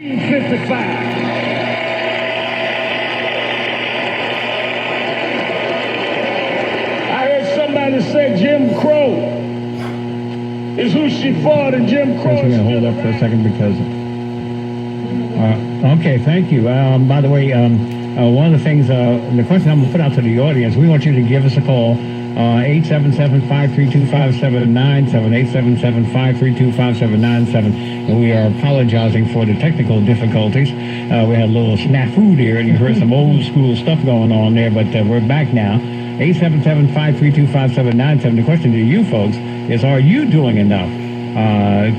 55. I heard somebody say Jim Crow is who she fought, and Jim Crow. We're going to hold up for a second because. Okay, thank you. By the way, one of the things, the question I'm going to put out to the audience, we want you to give us a call. 877-532-5797, 877-532-5797. And we are apologizing for the technical difficulties. We had a little snafu there, and you heard some old school stuff going on there, but we're back now. 877-532-5797. The question to you folks is, are you doing enough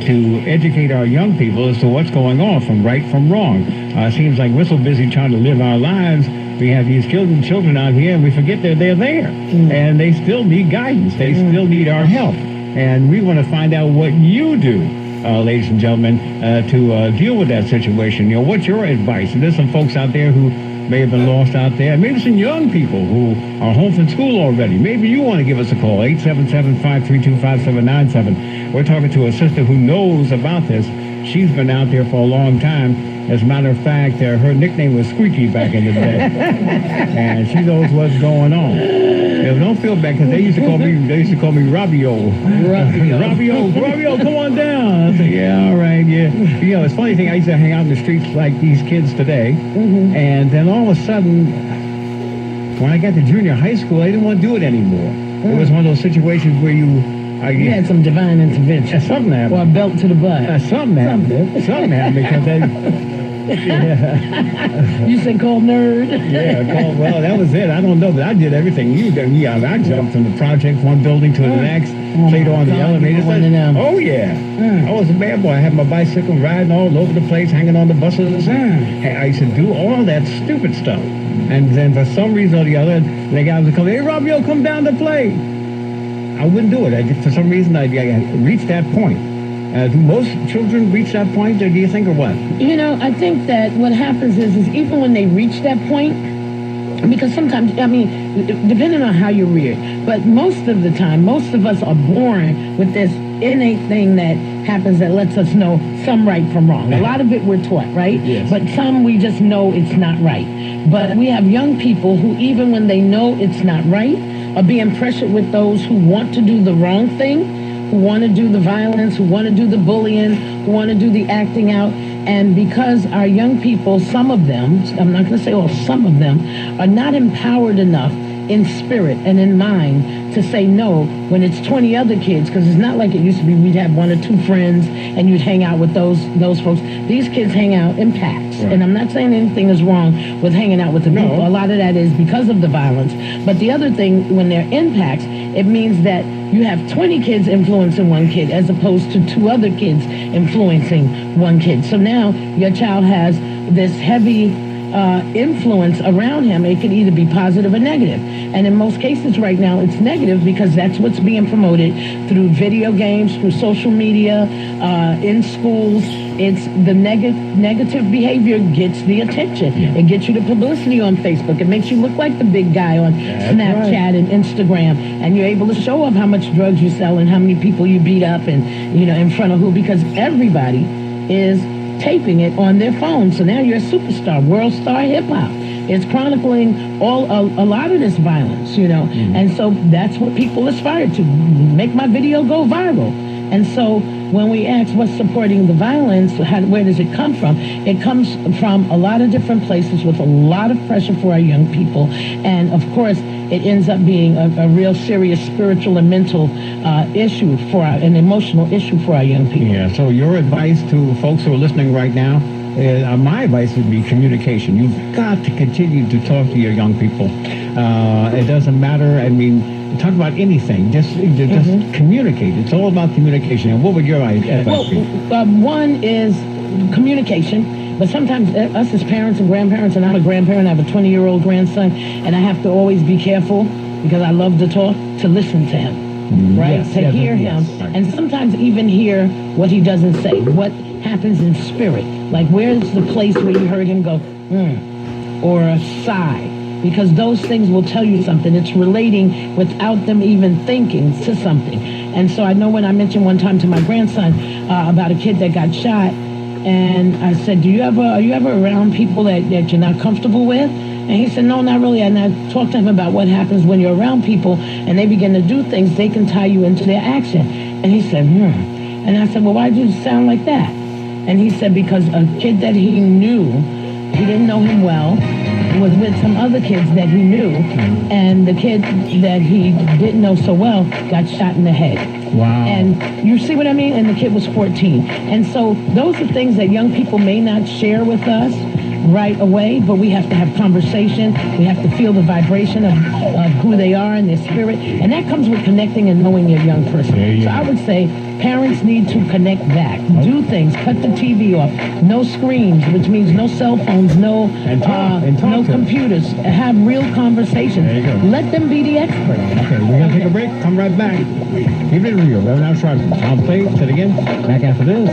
to educate our young people as to what's going on, from right from wrong? It seems like we're so busy trying to live our lives. We have these children out here, and we forget that they're there. And they still need guidance. They still need our help. And we want to find out what you do, ladies and gentlemen, to deal with that situation. You know, what's your advice? And there's some folks out there who may have been lost out there. Maybe some young people who are home from school already. Maybe you want to give us a call, 877-532-5797. We're talking to a sister who knows about this. She's been out there for a long time. As a matter of fact, her nickname was Squeaky back in the day. And she knows what's going on. Don't feel bad, because they used to call me Robbio. Robbio, come on down. I said, yeah, all right, yeah. You know, it's a funny thing, I used to hang out in the streets like these kids today. And then all of a sudden, when I got to junior high school, I didn't want to do it anymore. It was one of those situations where you had some divine intervention. Something happened. Or a belt to the butt. Something happened. Something happened, because they... You said call nerd? Well, that was it. I don't know, but I did everything you did. Yeah, I jumped from the project, one building to the next, played on the elevator. Oh, yeah. I was a bad boy. I had my bicycle riding all over the place, hanging on the buses. I used to do all that stupid stuff. And then for some reason or the other, the guys would come, hey, Robbio, come down to play. I wouldn't do it. For some reason, I reached that point. Do most children reach that point, or do you think, or what? You know, I think that what happens is even when they reach that point, because sometimes, I mean, depending on how you're reared, but most of the time, most of us are born with this innate thing that happens that lets us know some right from wrong. A lot of it we're taught, right? Yes. But some we just know it's not right. But we have young people who, even when they know it's not right, are being pressured with those who want to do the wrong thing, who want to do the violence, who want to do the bullying, who want to do the acting out. And because our young people, some of them, I'm not going to say all, some of them, are not empowered enough in spirit and in mind to say no when it's 20 other kids, because it's not like it used to be we'd have one or two friends and you'd hang out with those folks. These kids hang out in packs. Right. And I'm not saying anything is wrong with hanging out with the people. A lot of that is because of the violence. But the other thing, when they're in packs, it means that you have 20 kids influencing one kid as opposed to 2 other kids influencing one kid. So now your child has this heavy influence around him. It could either be positive or negative. And in most cases right now, it's negative, because that's what's being promoted through video games, through social media, in schools. It's the negative behavior gets the attention. Yeah. It gets you the publicity on Facebook. It makes you look like the big guy on Snapchat and Instagram. And you're able to show off how much drugs you sell and how many people you beat up, and, you know, in front of who, because everybody is taping it on their phone. So now you're a superstar, world star hip-hop. It's chronicling a lot of this violence, you know. And so that's what people aspire to, make my video go viral. And so when we ask what's supporting the violence, where does it come from? It comes from a lot of different places with a lot of pressure for our young people. And of course, it ends up being a real serious spiritual and mental issue, an emotional issue for our young people. Yeah, so your advice to folks who are listening right now, my advice would be communication. You've got to continue to talk to your young people. It doesn't matter, I mean, talk about anything. Just communicate. It's all about communication. And what would your advice be? One is communication. But sometimes us as parents and grandparents, and I'm a grandparent, I have a 20-year-old grandson, and I have to always be careful, because I love to talk, to listen to him, right? Yes, to hear him, and sometimes even hear what he doesn't say, what happens in spirit. Like, where's the place where you heard him go, or a sigh? Because those things will tell you something. It's relating without them even thinking to something. And so I know when I mentioned one time to my grandson about a kid that got shot, And I said, are you ever around people that you're not comfortable with? And he said, no, not really. And I talked to him about what happens when you're around people and they begin to do things, they can tie you into their action. And he said, And I said, well, why do you sound like that? And he said, because a kid that he knew, he didn't know him well, was with some other kids that he knew, and the kid that he didn't know so well got shot in the head. Wow. And you see what I mean? And the kid was 14. And so those are things that young people may not share with us right away, but we have to have conversation. We have to feel the vibration of who they are and their spirit. And that comes with connecting and knowing your young person. So I would say parents need to connect back. Do things. Cut the TV off. No screens, which means no cell phones, no computers. Have real conversations. There you go. Let them be the experts. Okay, we're going to take a break. Come right back. Keep it real. Reverend Al Sharpton. I'll play it again. Back after this.